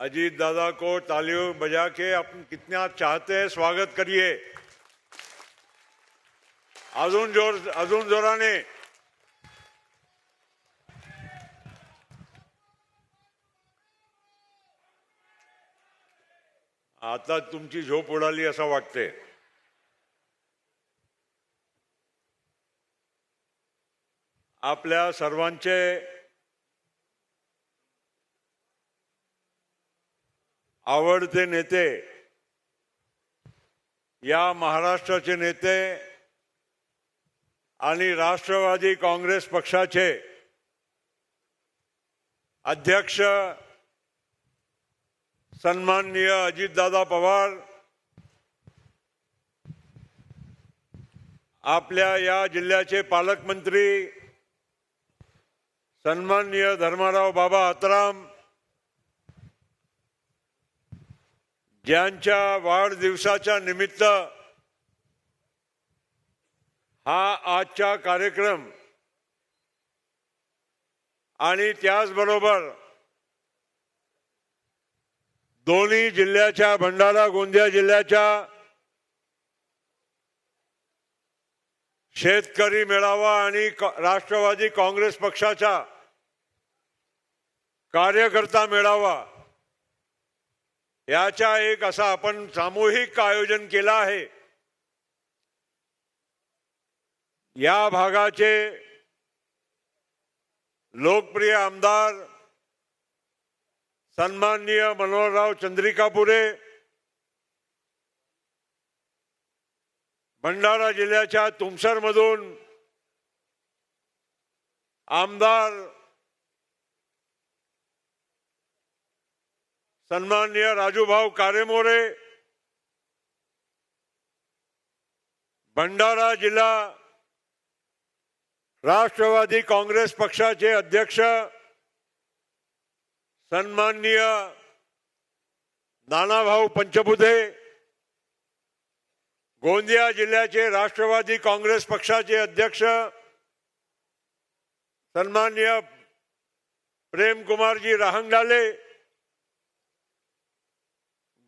अजीत दादा को तालियों बजा के अपन कितना चाहते हैं स्वागत करिए। अजून जोराने। आता तुमची झोप उडाली असं वाटते। आपल्या सर्वांचे आवडते नेते, या महाराष्ट्राचे नेते आणि राष्ट्रवादी काँग्रेस पक्षाचे अध्यक्ष सन्माननीय अजितदादा पवार, आपल्या या जिल्ह्याचे पालकमंत्री सन्माननीय धर्माराव बाबा आत्राम, ज्यांच्या वाढदिवसाच्या निमित्त हा आजचा कार्यक्रम आणि त्याचबरोबर दोन्ही जिल्ह्याच्या भंडारा गोंदिया जिल्ह्याच्या शेतकरी मेळावा आणि राष्ट्रवादी काँग्रेस पक्षाचा कार्यकर्ता मेळावा याचा एक असा आपण सामूहिक आयोजन केला आहे। या भागाचे लोकप्रिय आमदार सन्माननीय मनोहरराव चंद्रिकापुरे, भंडारा जिल्ह्याच्या तुमसर मधून आमदार सन्माननीय राजूभाऊ कारेमोरे, भंडारा जिल्हा राष्ट्रवादी काँग्रेस पक्षाचे अध्यक्ष सन्माननीय नानाभाऊ पंचबुधे, गोंदिया जिल्ह्याचे राष्ट्रवादी काँग्रेस पक्षाचे अध्यक्ष सन्माननीय प्रेमकुमारजी राहंगडाले,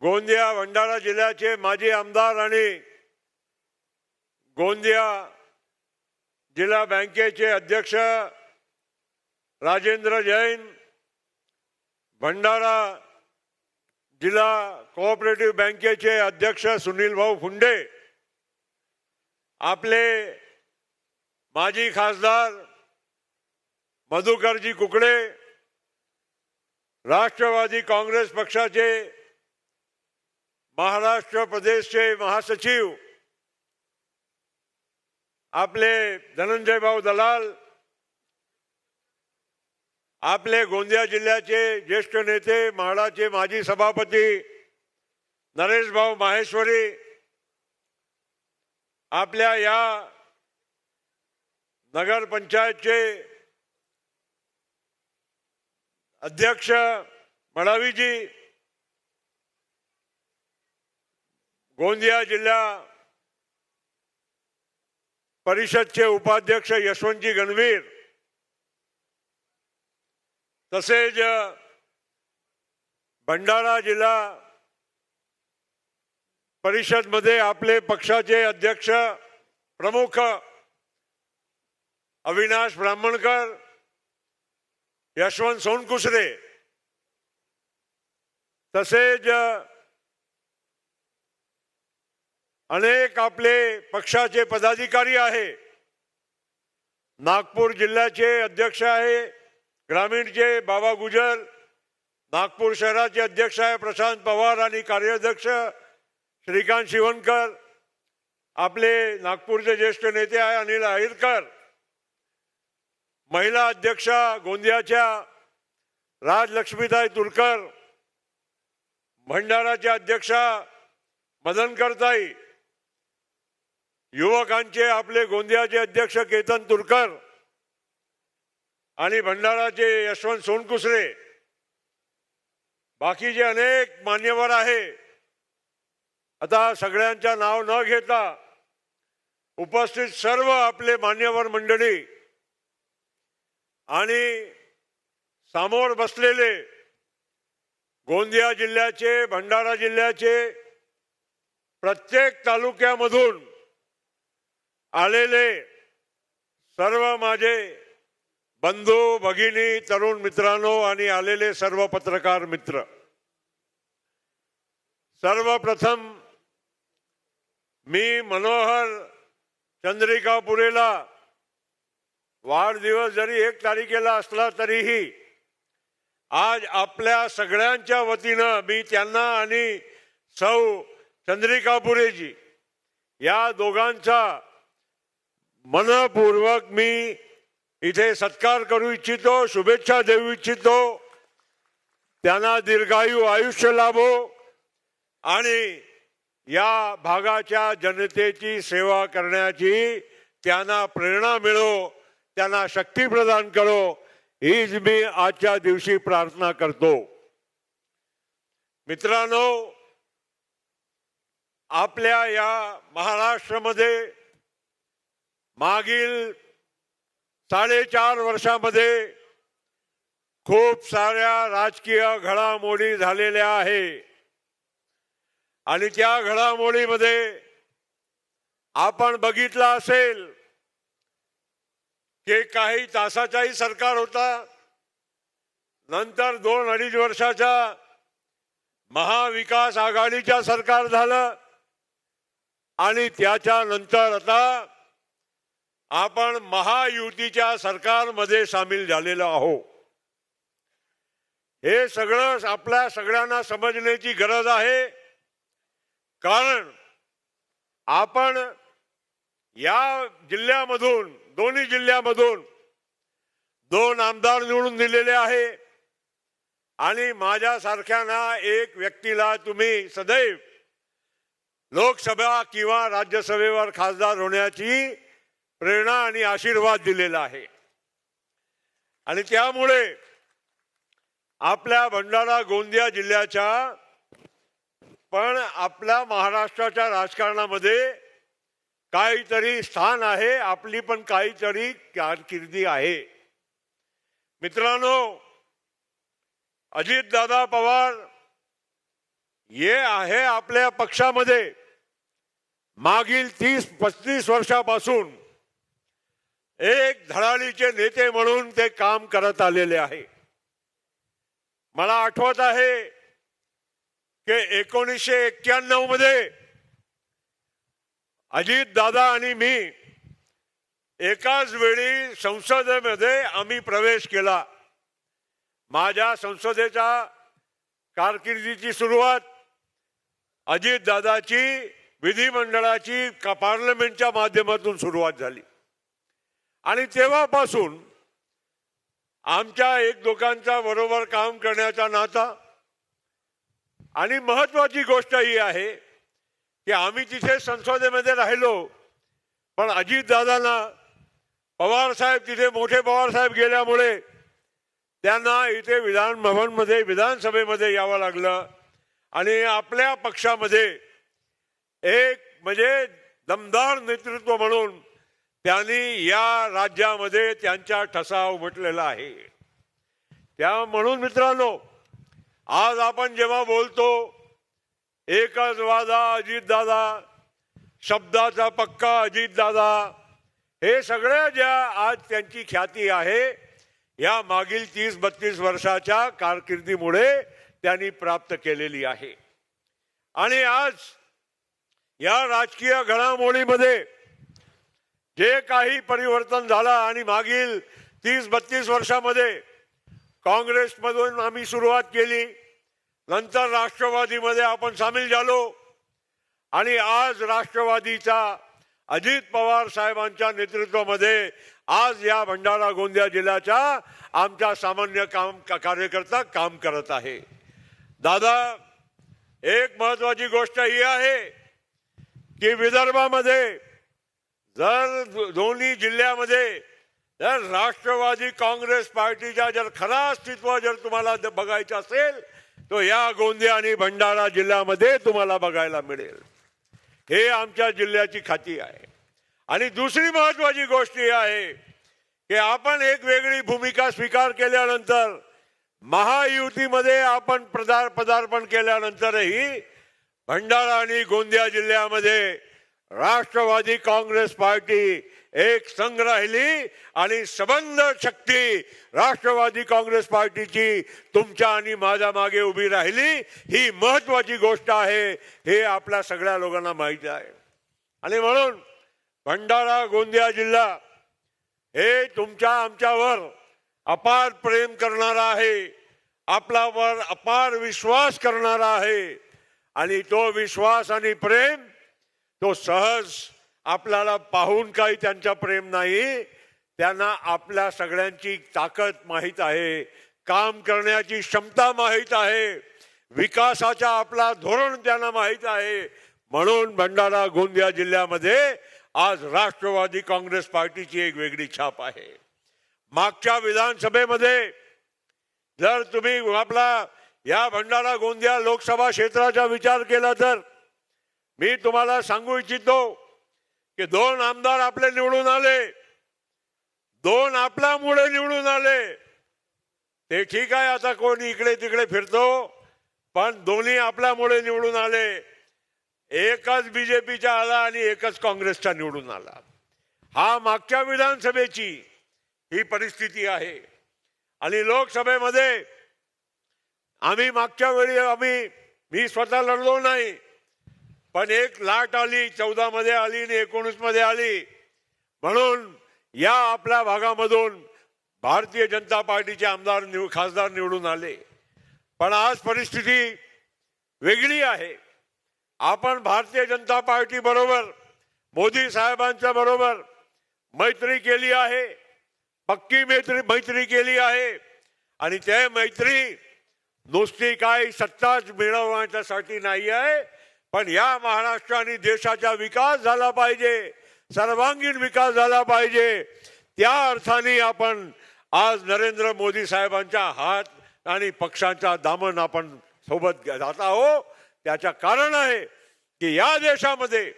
गोंदिया भंडारा जिल्ह्याचे माजी आमदार आणि गोंदिया जिल्हा बँकेचे अध्यक्ष राजेंद्र जैन, भंडारा जिल्हा कोऑपरेटिव्ह बँकेचे अध्यक्ष सुनील भाऊ फुंडे, आपले माजी खासदार मधुकरजी कुकडे, राष्ट्रवादी काँग्रेस पक्षाचे महाराष्ट्र प्रदेशचे महासचिव आपले धनंजय भाऊ दलाल, आपले गोंदिया जिल्ह्याचे ज्येष्ठ नेते म्हाडाचे माजी सभापती नरेश भाऊ माहेश्वरी, आपल्या या नगर पंचायतचे अध्यक्ष मडावीजी, गोंदिया जिल्हा परिषदचे उपाध्यक्ष यशवंतजी गणवीर, तसेच भंडारा जिल्हा परिषद मध्ये आपले पक्षाचे अध्यक्ष प्रमुख अविनाश ब्राह्मणकर, यशवंत सोनकुसरे, तसेच अनेक आपले पक्षाचे पदाधिकारी आहे। नागपूर जिल्ह्याचे अध्यक्ष आहे ग्रामीणचे बाबा गुजर, नागपूर शहराचे अध्यक्ष आहे प्रशांत पवार आणि कार्याध्यक्ष श्रीकांत शिवणकर, आपले नागपूरचे ज्येष्ठ नेते आहे अनिल अहिरकर, महिला अध्यक्षा गोंदियाच्या राजलक्ष्मीताई तुरकर, भंडाराच्या अध्यक्षा मदनकरताई, युवकांचे आपले गोंदियाचे अध्यक्ष केतन तुरकर आणि भंडाराचे यशवंत सोनकुसरे, बाकीचे अनेक मान्यवर आहे। आता सगळ्यांचा नाव न घेता उपस्थित सर्व आपले मान्यवर मंडळी आणि समोर बसलेले गोंदिया जिल्ह्याचे, भंडारा जिल्ह्याचे प्रत्येक तालुक्यामधून आलेले सर्व माझे बंधू भगिनी, तरुण मित्रांनो आणि आलेले सर्व पत्रकार मित्र, सर्वप्रथम मी मनोहर चंद्रिकापुरेला वाढदिवस जरी 1 तारखेला असला तरीही आज आपल्या सगळ्यांच्या वतीनं मी त्यांना आणि सौ चंद्रिकापुरेजी या दोघांचा मनपूर्वक मी इथे सत्कार करू इच्छितो, शुभेच्छा देऊ इच्छितो। त्यांना दीर्घायू आयुष्य लाभो आणि या भागाच्या जनतेची सेवा करण्याची त्यांना प्रेरणा मिळो, त्यांना शक्ती प्रदान करो, हीच मी आजच्या दिवशी प्रार्थना करतो। मित्रांनो, आपल्या या महाराष्ट्रामध्ये मागील 4.5 वर्षामध्ये खूप साऱ्या राजकीय घडामोडी झालेल्या आहे आणि त्या घडामोडीमध्ये आपण बघितलं असेल की काही तासाचाही सरकार होता, नंतर 2-2.5 वर्षाच्या महाविकास आघाडीच्या सरकार झालं आणि त्याच्यानंतर आता आपण महायुतीच्या सरकारमध्ये सामील झालेलो आहोत। हे सगळं आपल्या सगळ्यांना समजण्याची गरज आहे, कारण आपण या जिल्ह्यामधून, दोन्ही जिल्ह्यामधून 2 आमदार निवडून दिलेले आहे आणि माझ्यासारख्याना एक व्यक्तीला तुम्ही सदैव लोकसभा किंवा राज्यसभेवर खासदार होण्याची प्रेरणा आणि आशीर्वाद दिलेला आहे। आणि त्यामुळे आपल्या भंडारा गोंदिया जिल्ह्याच्या पण आपल्या महाराष्ट्राच्या राजकारणामध्ये काहीतरी स्थान आहे, आपली पण काहीतरी कारकिर्दी आहे। मित्रांनो, अजितदादा पवार हे आहे आपल्या पक्षामध्ये मागील 30-35 वर्षापासून एक धडाडीचे नेते म्हणून ते काम करत आलेले आहे। मला आठवत आहे की 1991 मध्ये अजितदादा आणि मी एकाच वेळी संसदेमध्ये आम्ही प्रवेश केला। माझ्या संसदेच्या कारकिर्दीची सुरुवात अजितदादाची विधिमंडळाची पार्लमेंटच्या माध्यमातून सुरुवात झाली आणि तेव्हापासून आमच्या एक दोघांचा बरोबर काम करण्याचा नाता। आणि महत्वाची गोष्ट ही आहे की आम्ही तिथे संसदेमध्ये राहिलो, पण अजितदादांना पवार साहेब तिथे मोठे पवार साहेब गेल्यामुळे त्यांना इथे विधान भवनमध्ये विधानसभेमध्ये यावं लागलं आणि आपल्या पक्षामध्ये एक म्हणजे दमदार नेतृत्व म्हणून त्यांनी या राज्यामध्ये त्यांचा ठसा उमटलेला आहे। म्हणून मित्रांनो, आज आपण जेव्हा बोलतो एकच वादा अजितदादा, शब्दाचा पक्का अजितदादा, हे सगळ्या ज्या आज त्यांची ख्याती आहे या मागील 30-32 वर्षाच्या कारकिर्दीमुळे त्यांनी प्राप्त केलेली आहे। आणि आज या राजकीय घडामोडीमध्ये जे काही परिवर्तन झालं आणि मागील 30-32 वर्षामध्ये काँग्रेसमधून आम्ही सुरुवात केली, नंतर राष्ट्रवादीमध्ये आपण सामील झालो आणि आज राष्ट्रवादीचा अजित पवार साहेबांच्या नेतृत्वामध्ये आज या भंडारा गोंदिया जिल्ह्याचा आमचा सामान्य कार्यकर्ता काम करत आहे। दादा, एक महत्वाची गोष्ट ही आहे की विदर्भामध्ये जर दोन्ही जिल्ह्यामध्ये जर राष्ट्रवादी काँग्रेस पार्टीचा जर खरा अस्तित्व जर तुम्हाला बघायचं असेल तो या गोंदिया आणि भंडारा जिल्ह्यामध्ये तुम्हाला बघायला मिळेल। हे आमच्या जिल्ह्याची खाती आहे। आणि दुसरी महत्वाची गोष्ट ही आहे की आपण एक वेगळी भूमिका स्वीकार केल्यानंतर महायुतीमध्ये आपण पदार्पण केल्यानंतरही भंडारा आणि गोंदिया जिल्ह्यामध्ये राष्ट्रवादी काँग्रेस पार्टी एक संघ राहिली आणि सबंध शक्ती राष्ट्रवादी काँग्रेस पार्टीची तुमच्या आणि माझ्या मागे उभी राहिली। ही महत्वाची गोष्ट आहे, हे आपल्या सगळ्या लोकांना माहिती आहे। आणि म्हणून भंडारा गोंदिया जिल्हा हे तुमच्या आमच्यावर अपार प्रेम करणारा आहे, आपल्यावर अपार विश्वास करणारा आहे आणि तो विश्वास आणि प्रेम तो सहज आपल्याला पाहून काही त्यांचा प्रेम नाही, त्यांना आपल्या सगळ्यांची ताकद माहीत आहे, काम करण्याची क्षमता माहीत आहे, विकासाचा आपला धोरण त्यांना माहीत आहे। म्हणून भंडारा गोंदिया जिल्ह्यामध्ये आज राष्ट्रवादी काँग्रेस पार्टीची एक वेगळी छाप आहे। मागच्या विधानसभेमध्ये जर तुम्ही आपला या भंडारा गोंदिया लोकसभा क्षेत्राचा विचार केला तर मी तुम्हाला सांगू इच्छितो की 2 आमदार आपले निवडून आले, 2 आपल्यामुळे निवडून आले। ते ठीक आहे, आता कोणी इकडे तिकडे फिरतो, पण दोन्ही आपल्यामुळे निवडून आले। एकच बीजेपीचा आला आणि एकच काँग्रेसचा निवडून आला। हा मागच्या विधानसभेची ही परिस्थिती आहे। आणि लोकसभेमध्ये आम्ही मागच्या वेळी मी स्वतः लढलो नाही, पण एक लाट आली, 14 मध्ये आली आणि 19 मध्ये आली। म्हणून या आपल्या भागामधून भारतीय जनता पार्टीचे आमदार खासदार निवडून आले। पण आज परिस्थिती वेगळी आहे। आपण भारतीय जनता पार्टी बरोबर मोदी साहेबांच्या बरोबर मैत्री केली आहे, पक्की मैत्री केली आहे। आणि ते मैत्री नुसती काही सत्ताच मिळवण्यासाठी नाही आहे, पण या महाराष्ट्र आणि देशाचा विकास झाला पाहिजे, सर्वांगीण विकास झाला पाहिजे। त्या अर्थाने आपण आज नरेंद्र मोदी साहेबांच्या हात आणि पक्षांचा दामन आपण सोबत जात आहोत। त्याचं कारण आहे की या देशामध्ये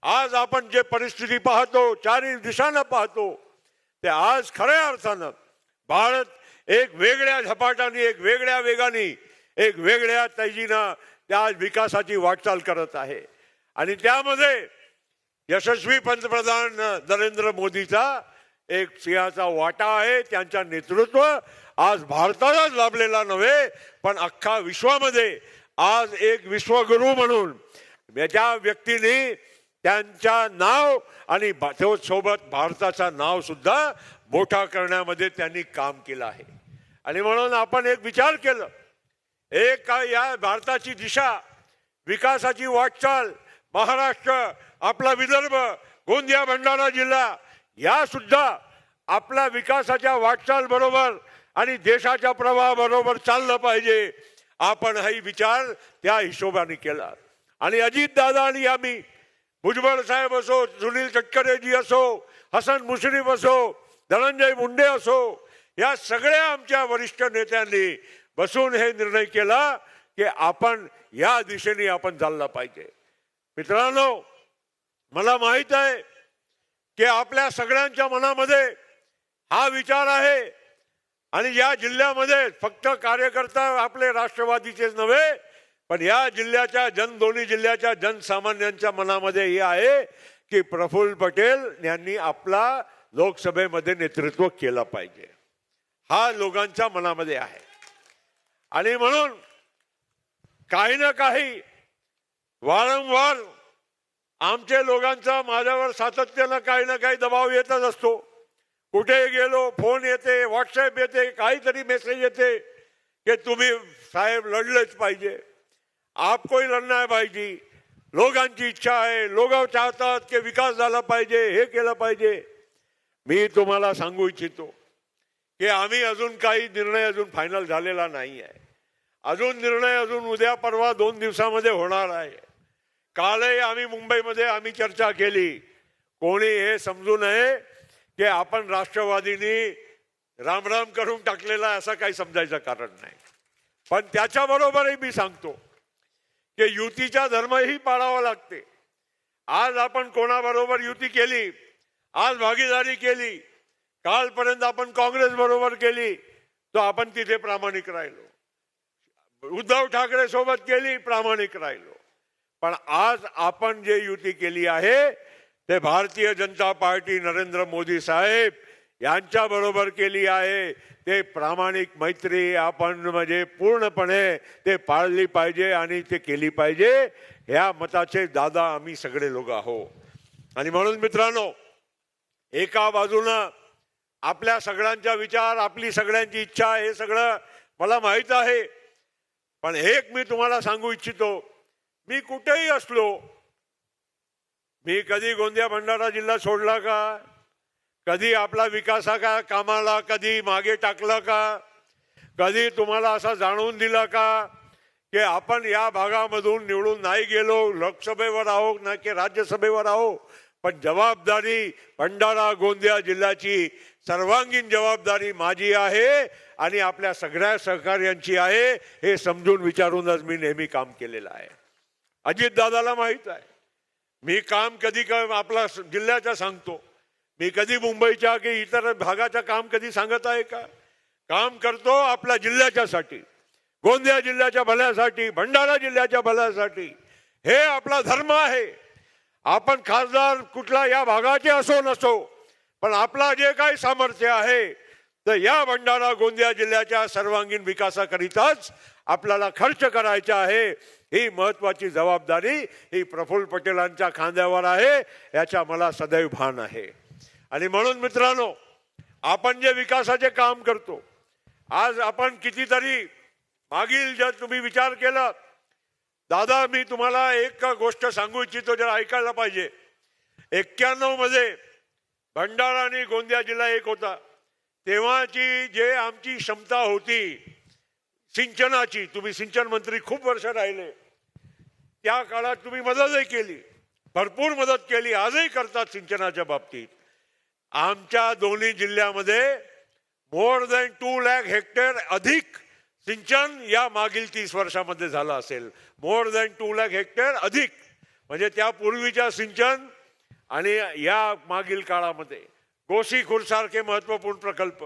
आज आपण जे परिस्थिती पाहतो, चारी दिशांना पाहतो, ते आज खऱ्या अर्थानं भारत एक वेगळ्या झपाट्याने, एक वेगळ्या वेगाने, एक वेगळ्या तेजीनं त्या विकासाची वाटचाल करत आहे। आणि त्यामध्ये यशस्वी पंतप्रधान नरेंद्र मोदीचा एक सिंहाचा वाटा आहे। त्यांचा नेतृत्व आज भारतालाच लाभलेला नव्हे, पण अख्खा विश्वामध्ये आज एक विश्वगुरू म्हणून ज्या व्यक्तीने त्यांच्या नाव आणि सोबत भारताचा नाव सुद्धा मोठा करण्यामध्ये त्यांनी काम केलं आहे। आणि म्हणून आपण एक विचार केलं, एक काय या भारताची दिशा, विकासाची वाटचाल, महाराष्ट्र, आपला विदर्भ, गोंदिया भंडारा जिल्हा या सुद्धा आपल्या विकासाच्या वाटचाल बरोबर आणि देशाच्या प्रवाहाबरोबर चाललं पाहिजे। आपण हाही विचार त्या हिशोबाने केला। आणि अजित दादा आणि आम्ही, भुजबळ साहेब असो, सुनील तटकरेजी असो, हसन मुश्रीफ असो, धनंजय मुंडे असो, या सगळ्या आमच्या वरिष्ठ नेत्यांनी बसून हे निर्णय केला की आपण या दिशेने आपण चालला पाहिजे। मित्रांनो, मला माहित आहे की आपल्या सगळ्यांच्या मनामध्ये हा विचार आहे आणि या जिल्ह्यामध्ये फक्त कार्यकर्ता आपले राष्ट्रवादीचेच नव्हे, पण या जिल्ह्याच्या दोन्ही जिल्ह्याच्या जनसामान्यांच्या मनामध्ये हे आहे की प्रफुल्ल पटेल यांनी आपला लोकसभेमध्ये नेतृत्व केलं पाहिजे, हा लोकांच्या मनामध्ये आहे। आणि म्हणून काही ना काही वारंवार आमच्या लोकांचा माझ्यावर सातत्यानं काही ना काही दबाव येतच असतो। कुठे गेलो फोन येते, व्हॉट्सअप येते, काहीतरी मेसेज येते की तुम्ही साहेब लढलेच पाहिजे, आपकोही लढना है पाहिजे, लोकांची इच्छा आहे, लोक चाहतात की विकास झाला पाहिजे, हे केलं पाहिजे। मी तुम्हाला सांगू इच्छितो की आम्ही अजून काही निर्णय अजून फायनल झालेला नाही आहे। अजून निर्णय अजून उद्या परवा 2 दिवसामध्ये होणार आहे। कालही आम्ही मुंबईमध्ये आम्ही चर्चा केली। कोणी हे समजू नये की आपण राष्ट्रवादीनी रामराम करून टाकलेला असं काही समजायचं कारण नाही। पण त्याच्याबरोबरही मी सांगतो की युतीचा धर्मही पाळावा लागते। आज आपण कोणाबरोबर युती केली, आज भागीदारी केली, कालपर्यंत आपण काँग्रेस बरोबर केली, तो आपण तिथे प्रामाणिक राहिलो. उद्धव ठाकरे सोबत केली, प्रामाणिक राहिलो. पण आज आपण जे युती केली आहे ते भारतीय जनता पार्टी नरेंद्र मोदी साहेब यांच्या बरोबर केली आहे. ते प्रामाणिक मैत्री आपण म्हणजे पूर्णपणे ते पाळली पाहिजे आणि ते केली पाहिजे. ह्या मताचे दादा आम्ही सगळे लोक आहोत. आणि म्हणून मित्रांनो, एका बाजूनं आपल्या सगळ्यांचा विचार, आपली सगळ्यांची इच्छा, हे सगळं मला माहीत आहे. पण एक मी तुम्हाला सांगू इच्छितो, मी कुठेही असलो, मी कधी गोंदिया भंडारा जिल्हा सोडला का? कधी आपला विकासाच्या कामाला कधी मागे टाकला का? कधी तुम्हाला असं जाणवून दिला का की आपण या भागामधून निवडून नाही गेलो, लोकसभेवर आहो ना की राज्यसभेवर आहो, पण जबाबदारी भंडारा गोंदिया जिल्ह्याची सर्वांगीण जबाबदारी माझी आहे आणि आपल्या सगळ्या सहकार्यांची आहे, हे समजून विचारूनच मी नेहमी काम केलेलं आहे. अजित दादाला माहीत आहे मी काम कधी आपला जिल्ह्याचा सांगतो, मी कधी मुंबईच्या की इतर भागाचं काम कधी सांगत आहे का? काम करतो आपल्या जिल्ह्याच्यासाठी, गोंदिया जिल्ह्याच्या भल्यासाठी, भंडारा जिल्ह्याच्या भल्यासाठी. हे आपला धर्म आहे. आपण खासदार कुठला या भागाचे असो नसो, पण आपला जे काही सामर्थ्य आहे तर या भंडारा गोंदिया जिल्ह्याच्या सर्वांगीण विकासाकरिताच आपल्याला खर्च करायचा आहे. ही महत्वाची जबाबदारी ही प्रफुल्ल पटेलांच्या खांद्यावर आहे, याचा मला सदैव भान आहे. आणि म्हणून मित्रांनो, आपण जे विकासाचे काम करतो, आज आपण कितीतरी मागील जर तुम्ही विचार केला, दादा मी तुम्हाला एक गोष्ट सांगू इच्छितो, जर ऐकायला पाहिजे. 91 मध्ये भंडारा आणि गोंदिया जिल्हा एक होता. तेव्हाची जे आमची क्षमता होती सिंचनाची, तुम्ही सिंचन मंत्री खूप वर्ष राहिले, त्या काळात तुम्ही मदतही केली, भरपूर मदत केली, आजही करतात सिंचनाच्या बाबतीत. आमच्या दोन्ही जिल्ह्यामध्ये मोर दॅन 2 लाख हेक्टर अधिक सिंचन या मागील 30 वर्षामध्ये झालं असेल. मोर दॅन 2 लाख हेक्टर अधिक म्हणजे त्यापूर्वीच्या सिंचन आणि या मागील काळामध्ये गोसीखुर्दसारखे महत्त्वपूर्ण प्रकल्प,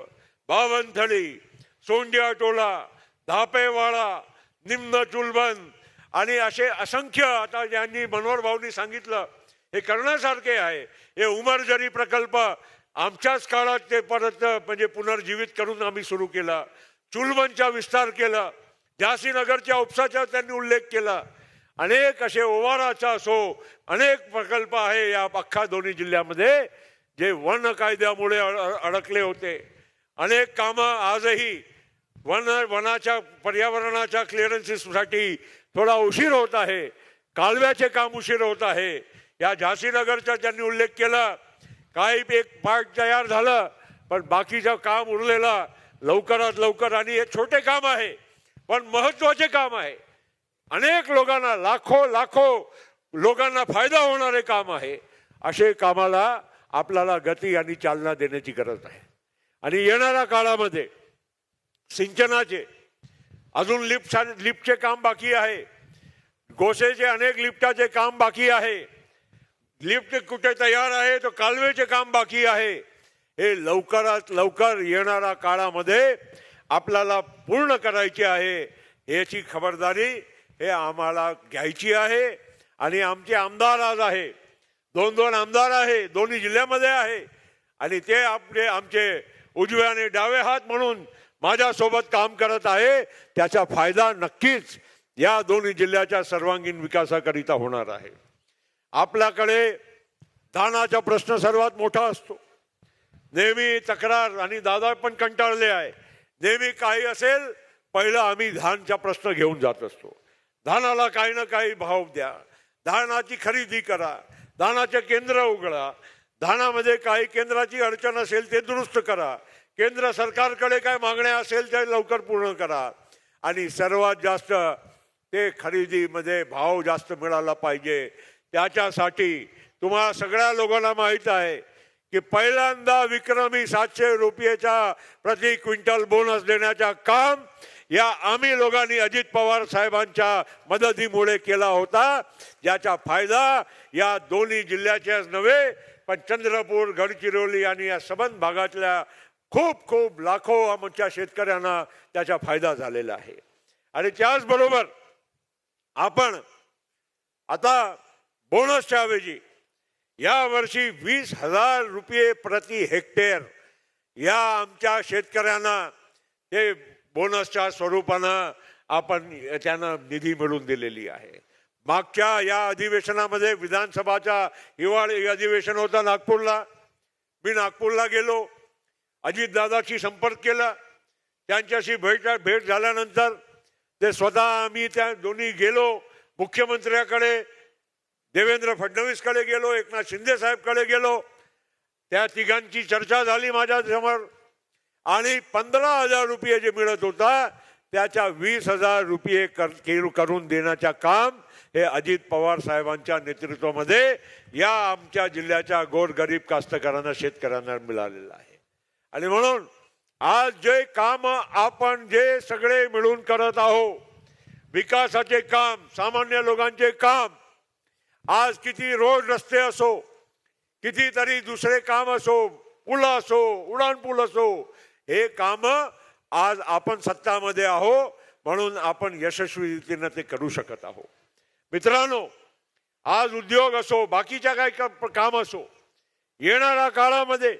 बावनथडी, सोंडिया टोला, धापेवाडा, निम्न चुलबंद आणि असे असंख्य, आता ज्यांनी मनोहर भाऊंनी सांगितलं हे करण्यासारखे आहे. हे उमरजरी प्रकल्प आमच्याच काळात ते परत म्हणजे पुनर्जीवित करून आम्ही सुरू केला. चुलबंदचा विस्तार केला, झाशीनगरच्या उपसाचा त्यांनी उल्लेख केला. अनेक असे ओवाराचा असो, अनेक प्रकल्प आहे या अख्खा दोन्ही जिल्ह्यामध्ये जे वन कायद्यामुळे अडकले होते. अनेक कामं आजही वनाच्या पर्यावरणाच्या क्लिअरन्सेससाठी थोडा उशीर होत आहे. कालव्याचे काम उशीर होत आहे. या झाशीनगरचा त्यांनी उल्लेख केला, काही एक पार्ट तयार झालं पण बाकीचं काम उरलेलं लवकरात लवकर. आणि हे छोटे काम आहे पण महत्वाचे काम आहे. अनेक लोकांना, लाखो लोकांना फायदा होणारे काम आहे. असे कामाला आपल्याला गती आणि चालना देण्याची गरज आहे. आणि येणाऱ्या काळामध्ये सिंचनाचे अजून लिफ्टचे काम बाकी आहे, गोसेचे अनेक लिफ्टाचे काम बाकी आहे, लिफ्ट कुठे तयार आहे तो कालवेचे काम बाकी आहे. हे लवकरात लवकर येणाऱ्या काळामध्ये आपल्याला पूर्ण करायचे आहे. याची खबरदारी हे आम्हाला घ्यायची आहे. आणि आमचे आमदार आज आहे, 2 आमदार आहे, दोन्ही जिल्ह्यामध्ये आहे. आणि ते आमचे उजवे आणि डावे हात म्हणून माझ्यासोबत काम करत आहे. त्याचा फायदा नक्कीच या दोन्ही जिल्ह्याच्या सर्वांगीण विकासाकरिता होणार आहे. आपल्याकडे धानाचा प्रश्न सर्वात मोठा असतो. नेहमी तक्रार, आणि दादा पण कंटाळले आहे, नेहमी काही असेल पहिलं आम्ही धानचा प्रश्न घेऊन जात असतो. धानाला काही ना काही भाव द्या, धानाची खरेदी करा, धानाचे केंद्र उघडा, धानामध्ये काही केंद्राची अडचण असेल ते दुरुस्त करा, केंद्र सरकारकडे काय मागण्या असेल ते लवकर पूर्ण करा. आणि सर्वात जास्त ते खरेदीमध्ये भाव जास्त मिळाला पाहिजे. त्याच्यासाठी तुम्हाला सगळ्या लोकांना माहीत आहे की पहिल्यांदा विक्रमी 700 रुपयेचा प्रति क्विंटल बोनस देण्याचा काम या आम्ही लोकांनी अजित पवार साहेबांच्या मदतीमुळे केला होता. ज्याचा फायदा या दोन्ही जिल्ह्याच्याच नव्हे पण चंद्रपूर, गडचिरोली आणि या सबंध भागातल्या खूप खूप लाखो आमच्या शेतकऱ्यांना त्याचा फायदा झालेला आहे. आणि त्याचबरोबर आपण आता बोनसच्या ऐवजी यावर्षी 20,000 रुपये प्रति हेक्टेअर या आमच्या शेतकऱ्यांना ते बोनसच्या स्वरूपानं आपण त्यांना निधी मिळवून दिलेली आहे. मागच्या या अधिवेशनामध्ये विधानसभाच्या हिवाळी अधिवेशन होतं नागपूरला. मी नागपूरला गेलो, अजितदादाशी संपर्क केला, त्यांच्याशी भेट झाल्यानंतर ते स्वतः आम्ही त्या दोन्ही गेलो, मुख्यमंत्र्याकडे देवेंद्र फडणवीसकडे गेलो, एकनाथ शिंदे साहेबकडे गेलो. त्या तिघांची चर्चा झाली माझ्या समोर आणि 15,000 रुपये जे मिळत होता त्याच्या 20,000 रुपये करून देण्याचं काम हे अजित पवार साहेबांच्या नेतृत्वामध्ये या आमच्या जिल्ह्याच्या गोरगरीब कास्तकारांना शेतकऱ्यांना मिळालेलं आहे. आणि म्हणून आज जे काम आपण जे सगळे मिळून करत आहोत, विकासाचे काम, सामान्य लोकांचे काम, आज किती रोड रस्ते असो, कितीतरी दुसरे काम असो, पुल असो, उडाणपूल असो, हे काम आज आपण सत्तामध्ये आहो म्हणून आपण यशस्वी रीतीने ते करू शकत आहोत. मित्रांनो, आज उद्योग असो, बाकीच्या काही काम असो, येणाऱ्या काळामध्ये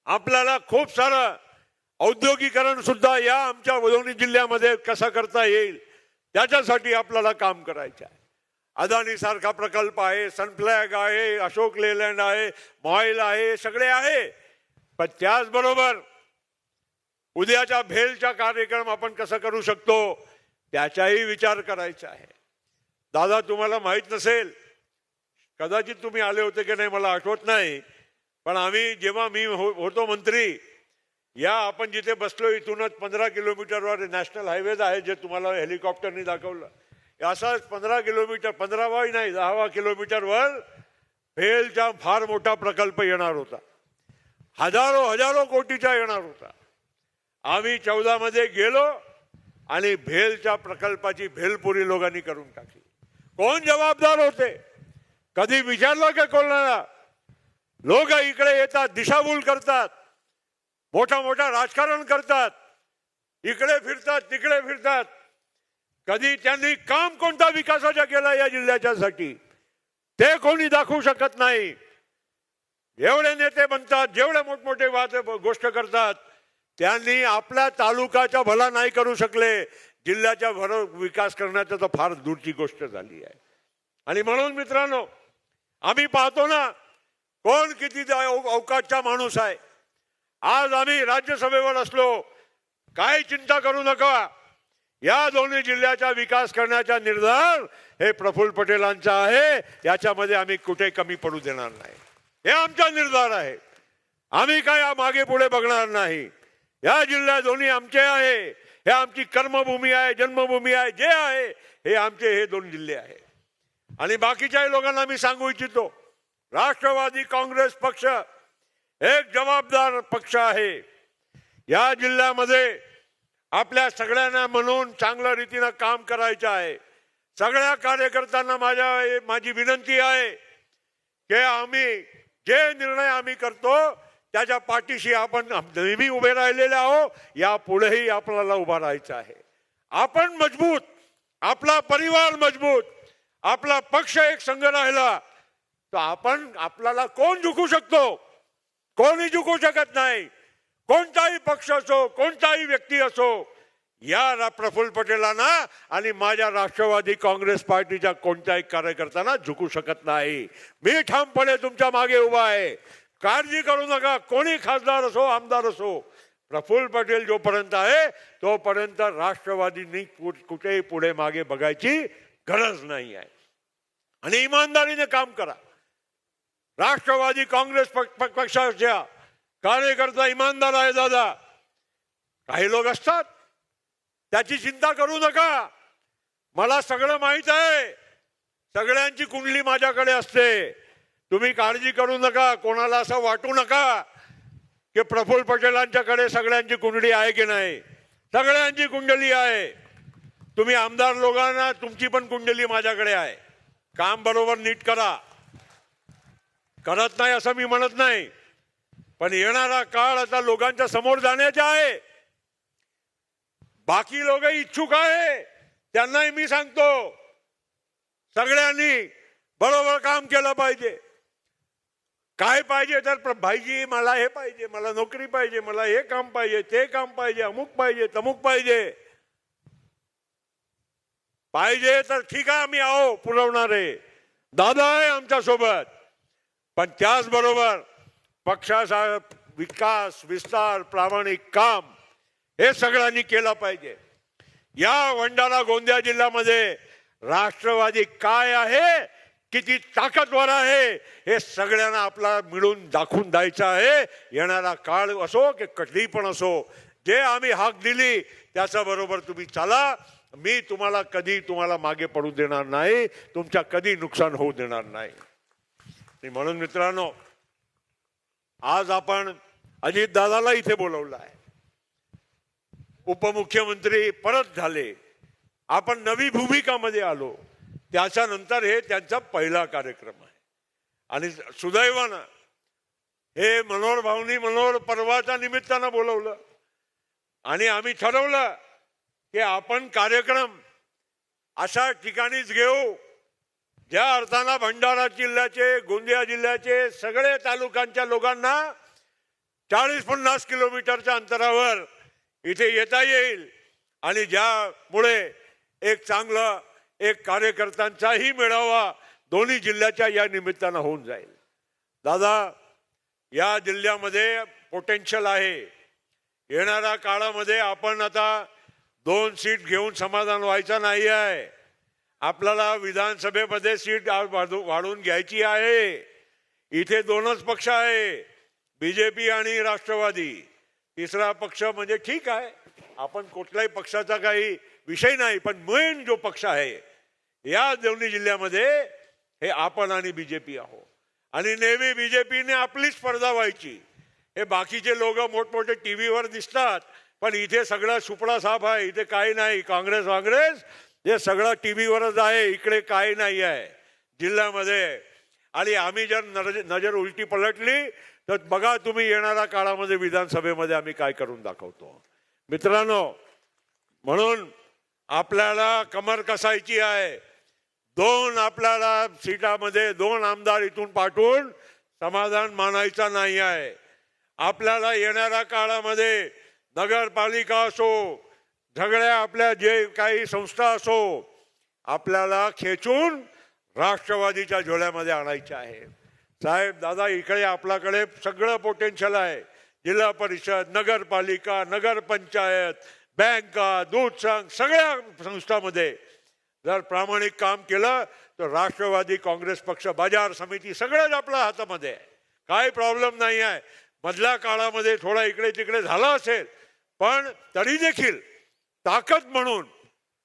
आपल्याला खूप सारं औद्योगिकरण सुद्धा या आमच्या दोन्ही जिल्ह्यामध्ये कसं करता येईल त्याच्यासाठी आपल्याला काम करायचं आहे. अदानी सारखा प्रकल्प आहे, सनफ्लॅग आहे, अशोक लेलँड आहे, मॉईल आहे, सगळे आहे. पण त्याचबरोबर उद्याचा भेलचा कार्यक्रम आपण कसं करू शकतो त्याचाही विचार करायचा आहे. दादा, तुम्हाला माहीत नसेल, कदाचित तुम्ही आले होते की नाही मला आठवत नाही, पण आम्ही जेव्हा मी होतो मंत्री, या आपण जिथे बसलो इथूनच 15 किलोमीटरवर नॅशनल हायवेज आहे जे तुम्हाला हेलिकॉप्टरनी दाखवलं. असाच 15 किलोमीटर, 15वा नाही 10वा किलोमीटरवर भेलचा फार मोठा प्रकल्प येणार होता. हजारो कोटीचा येणार होता. आम्ही 14 मध्ये गेलो आणि भेलच्या प्रकल्पाची भेलपुरी लोकांनी करून टाकली. कोण जबाबदार होते? कधी विचारलं का कोणाला? लोक इकडे येतात, दिशाभूल करतात, मोठा राजकारण करतात, इकडे फिरतात, तिकडे फिरतात. कधी त्यांनी काम कोणता विकासाचा केला या जिल्ह्याच्यासाठी ते कोणी दाखवू शकत नाही. जेवढे नेते बनतात, जेवढे मोठमोठे गोष्ट करतात, त्यांनी आपल्या तालुक्याचा भला नाही करू शकले, जिल्ह्याचा विकास करण्याचा तर फार दूरची गोष्ट झाली आहे. आणि म्हणून मित्रांनो, आम्ही पाहतो ना कोण किती अवकाशचा माणूस आहे. आज आम्ही राज्यसभेवर असलो, काही चिंता करू नका, या दोन्ही जिल्ह्याचा विकास करण्याचा निर्धार हे प्रफुल्ल पटेलांचा आहे. याच्यामध्ये आम्ही कुठे कमी पडू देणार नाही. हे आमचा निर्धार आहे. आम्ही काय मागे पुढे बघणार नाही. या जिल्हा दोन्ही आमचे आहे. हे आमची कर्मभूमी आहे, जन्मभूमी आहे, जे आहे हे आमचे हे दोन जिल्हे आहे. आणि बाकीच्या लोकांना मी सांगू इच्छितो, राष्ट्रवादी काँग्रेस पक्ष एक जबाबदार पक्ष आहे. या जिल्ह्यामध्ये आपल्या सगळ्यांना म्हणून चांगल्या रीतीने काम करायचं आहे. सगळ्या कार्यकर्त्यांना माझी विनंती आहे की आम्ही जे निर्णय आम्ही करतो त्याच्या पाठीशी आपण नेहमी उभे राहिलेले आहोत. यापुढेही आपल्याला उभा राहायचं आहे. आपण मजबूत, आपला परिवार मजबूत, आपला पक्ष एक संघ राहिला तर आपल्याला कोण झुकू शकतो? कोणी झुकू शकत नाही. कोणताही पक्ष असो, कोणताही व्यक्ती असो, या प्रफुल्ल पटेलांना आणि माझ्या राष्ट्रवादी काँग्रेस पार्टीच्या कोणत्याही कार्यकर्त्यांना झुकू शकत नाही. मी ठामपणे तुमच्या मागे उभा आहे. काळजी करू नका. कोणी खासदार असो, आमदार असो, प्रफुल्ल पटेल जोपर्यंत आहे तोपर्यंत राष्ट्रवादींनी कुठेही पुढे मागे बघायची गरज नाही आहे. आणि इमानदारीने काम करा. राष्ट्रवादी काँग्रेस पक्षाच्या कार्यकर्ता इमानदार आहे दादा. काही लोक असतात, त्याची चिंता करू नका. मला सगळं माहित आहे. सगळ्यांची कुंडली माझ्याकडे असते. तुम्ही काळजी करू नका. कोणाला असं वाटू नका की प्रफुल्ल पटेलांच्याकडे सगळ्यांची कुंडली आहे की नाही. सगळ्यांची कुंडली आहे. तुम्ही आमदार लोकांना तुमची पण कुंडली माझ्याकडे आहे. काम बरोबर नीट करा. करत नाही असं मी म्हणत नाही, पण येणारा काळ आता लोकांच्या समोर जाण्याचा आहे. बाकी लोक इच्छुक आहे, त्यांनाही मी सांगतो, सगळ्यांनी बरोबर काम केलं पाहिजे. काय पाहिजे तर भाईजी मला हे पाहिजे, मला नोकरी पाहिजे, मला हे काम पाहिजे, ते काम पाहिजे, अमुक पाहिजे, तमुक पाहिजे. पाहिजे तर ठीक आहे, आम्ही आहो पुरवणारे, दादा आहे आमच्या सोबत. पण त्याचबरोबर पक्षाचा विकास, विस्तार, प्रामाणिक काम हे सगळ्यांनी केलं पाहिजे. या भंडारा गोंदिया जिल्ह्यामध्ये राष्ट्रवादी काय आहे, किती ताकदवर आहे, हे सगळ्यांना आपला मिळून दाखवून द्यायचं आहे. येणारा काळ असो की कधी पण असो, जे आम्ही हाक दिली त्याच्या बरोबर तुम्ही चाला. मी तुम्हाला मागे पडू देणार नाही, तुमच्या कधी नुकसान होऊ देणार नाही. म्हणून मित्रांनो, आज आपण अजितदादाला इथे बोलवलं आहे. उपमुख्यमंत्री परत झाले, आपण नवी भूमिकामध्ये आलो. त्याच्यानंतर हे त्यांचा पहिला कार्यक्रम आहे. आणि सुदैवानं हे मनोहर पर्वाच्या निमित्तानं बोलवलं. आणि आम्ही ठरवलं की आपण कार्यक्रम अशा ठिकाणीच घेऊ ज्या अर्थानं भंडारा जिल्ह्याचे, गोंदिया जिल्ह्याचे सगळे तालुक्यांच्या लोकांना 40-50 किलोमीटरच्या अंतरावर इथे येता येईल. आणि ज्यामुळे एक कार्यकर्त्यांचाही मेळावा दोन्ही जिल्ह्याच्या या निमित्तानं होऊन जाईल. दादा, या जिल्ह्यामध्ये पोटेन्शियल आहे. येणाऱ्या काळामध्ये आपण आता 2 सीट घेऊन समाधान व्हायचं नाही आहे. आपल्याला विधानसभेमध्ये सीट वाढवून घ्यायची आहे. इथे 2च पक्ष आहे, बीजेपी आणि राष्ट्रवादी. तिसरा पक्ष म्हणजे ठीक आहे, आपण कुठल्याही पक्षाचा काही विषय नाही, पण मेन जो पक्ष आहे या दोन्ही जिल्ह्यामध्ये हे आपण आणि बीजेपी आहो. आणि नेहमी बीजेपीने आपली स्पर्धा व्हायची. हे बाकीचे लोक मोठमोठे टीव्हीवर दिसतात, पण इथे सगळं सुपडा साफ आहे. इथे काही नाही, काँग्रेस हे सगळं टीव्हीवरच आहे, इकडे काही नाही आहे जिल्ह्यामध्ये. आणि आम्ही जर नजर उलटी पलटली तर बघा तुम्ही येणाऱ्या काळामध्ये विधानसभेमध्ये आम्ही काय करून दाखवतो. मित्रांनो, म्हणून आपल्याला कमर कसायची आहे. 2 आपल्याला सीटामध्ये 2 आमदार इथून पाठवून समाधान मानायचं नाही आहे. आपल्याला येणाऱ्या काळामध्ये नगरपालिका असो, सगळ्या आपल्या जे काही संस्था असो, आपल्याला खेचून राष्ट्रवादीच्या झोळ्यामध्ये आणायचे आहे. साहेब, दादा, इकडे आपल्याकडे सगळं पोटेन्शियल आहे. जिल्हा परिषद, नगरपालिका, नगरपंचायत, बँका, दूध संघ, सगळ्या संस्थांमध्ये जर प्रामाणिक काम केलं तर राष्ट्रवादी काँग्रेस पक्ष, बाजार समिती सगळंच आपल्या हातामध्ये आहे. काही प्रॉब्लेम नाही आहे. मधल्या काळामध्ये थोडा इकडे तिकडे झाला असेल, पण तरी देखील ताकद म्हणून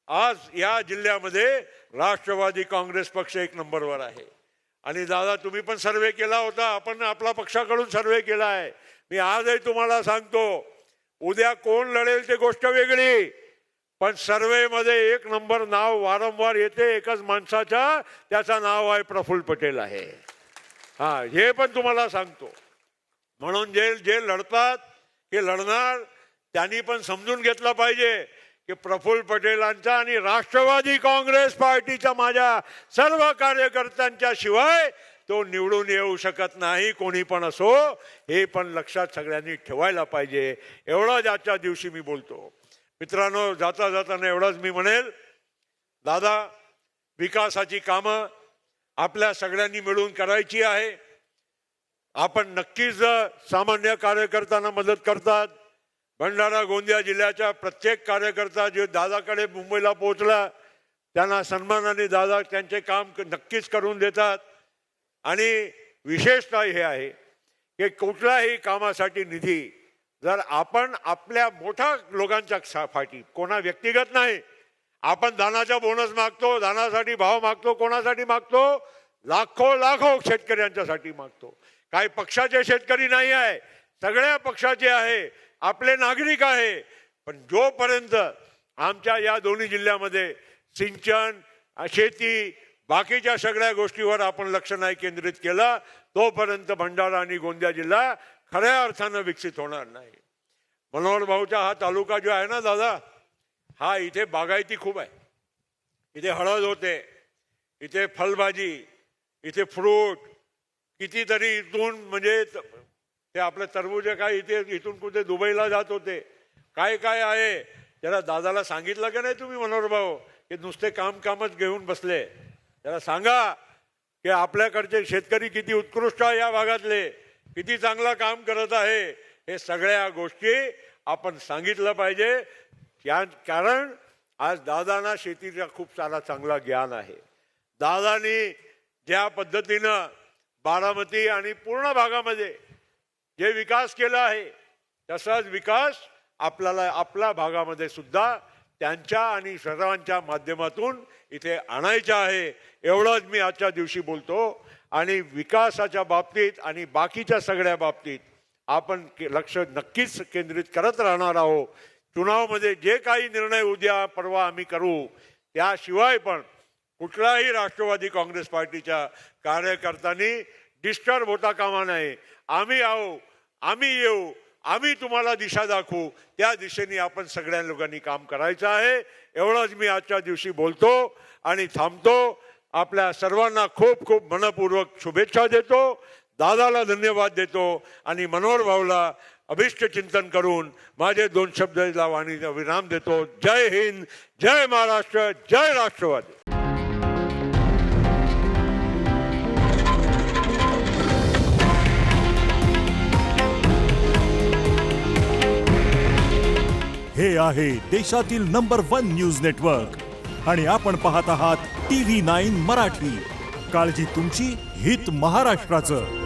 आज या जिल्ह्यामध्ये राष्ट्रवादी काँग्रेस पक्ष 1 नंबरवर आहे. आणि दादा, तुम्ही पण सर्वे केला होता, आपण आपला पक्षाकडून सर्वे केला आहे. मी आजही तुम्हाला सांगतो, उद्या कोण लढेल ते गोष्ट वेगळी, पण सर्वेमध्ये 1 नंबर नाव वारंवार येते एकच माणसाचा, त्याचं नाव आहे प्रफुल्ल पटेल आहे. हे पण तुम्हाला सांगतो. म्हणून जे लढतात, हे लढणार, त्यांनी पण समजून घेतलं पाहिजे की प्रफुल्ल पटेलांचा आणि राष्ट्रवादी काँग्रेस पार्टीच्या माझ्या सर्व कार्यकर्त्यांच्या शिवाय तो निवडून येऊ शकत नाही, कोणी पण असो. हे पण लक्षात सगळ्यांनी ठेवायला पाहिजे. एवढंच आजच्या दिवशी मी बोलतो. मित्रांनो, जाताना एवढंच मी म्हणेल, दादा, विकासाची कामं आपल्या सगळ्यांनी मिळून करायची आहे. आपण नक्कीच सामान्य कार्यकर्त्यांना मदत करतात. भंडारा गोंदिया जिल्ह्याच्या प्रत्येक कार्यकर्ता जे दादाकडे मुंबईला पोहोचला, त्यांना सन्मानाने दादा त्यांचे काम नक्कीच करून देतात. आणि विशेषतः हे आहे की कुठल्याही कामासाठी निधी जर आपण आपल्या मोठ्या लोकांच्या साठी, कोणा व्यक्तिगत नाही, आपण धानाचा बोनस मागतो, धानासाठी भाव मागतो, कोणासाठी मागतो? लाखो शेतकऱ्यांच्यासाठी मागतो. काही पक्षाचे शेतकरी नाही आहे, सगळ्या पक्षाचे आहे, आपले नागरिक आहे. पण जोपर्यंत आमच्या या दोन्ही जिल्ह्यामध्ये सिंचन, शेती, बाकीच्या सगळ्या गोष्टीवर आपण लक्ष नाही केंद्रित केलं, तोपर्यंत भंडारा आणि गोंदिया जिल्हा खऱ्या अर्थानं विकसित होणार नाही. मनोहर भाऊचा हा तालुका जो आहे ना दादा, हा इथे बागायती खूप आहे. इथे हळद होते, इथे फलभाजी, इथे फ्रूट, कितीतरी इथून म्हणजे ते आपलं तरबूज काय इथे इथून कुठे दुबईला जात होते. काय काय आहे जरा दादाला सांगितलं का नाही तुम्ही मनोहर भाऊ, की नुसते कामच घेऊन बसले. जरा सांगा की आपल्याकडचे शेतकरी किती उत्कृष्ट आहे, या भागातले किती चांगलं काम करत आहे. हे सगळ्या गोष्टी आपण सांगितलं पाहिजे. कारण आज दादांना शेतीचा खूप सारा चांगला ज्ञान आहे. दादांनी ज्या पद्धतीनं बारामती आणि पूर्ण भागामध्ये जे विकास केला आहे, तसाच विकास आपल्याला आपल्या भागामध्ये सुद्धा त्यांच्या आणि सर्वांच्या माध्यमातून इथे आणायचा आहे. एवढंच मी आजच्या दिवशी बोलतो. आणि विकासाच्या बाबतीत आणि बाकीच्या सगळ्या बाबतीत आपण लक्ष नक्कीच केंद्रित करत राहणार आहोत. चुनावमध्ये जे काही निर्णय उद्या परवा आम्ही करू, त्याशिवाय पण कुठलाही राष्ट्रवादी काँग्रेस पार्टीच्या कार्यकर्त्यांनी डिस्टर्ब होता कामा नये. आम्ही आहो, आम्ही येऊ, आम्ही तुम्हाला दिशा दाखवू, त्या दिशेने आपण सगळ्या लोकांनी काम करायचं आहे. एवढंच मी आजच्या दिवशी बोलतो आणि थांबतो. आपल्या सर्वांना खूप खूप मनपूर्वक शुभेच्छा देतो. दादाला धन्यवाद देतो आणि मनोहर भाऊला अभिष्ट चिंतन करून माझे 2 शब्द वाणीचा विराम देतो. जय हिंद, जय महाराष्ट्र, जय राष्ट्रवादी. हे आहे देशातील नंबर 1 न्यूज नेटवर्क आणि आपण पाहत आहात TV9 मराठी. काळजी तुमची, हित महाराष्ट्राचं.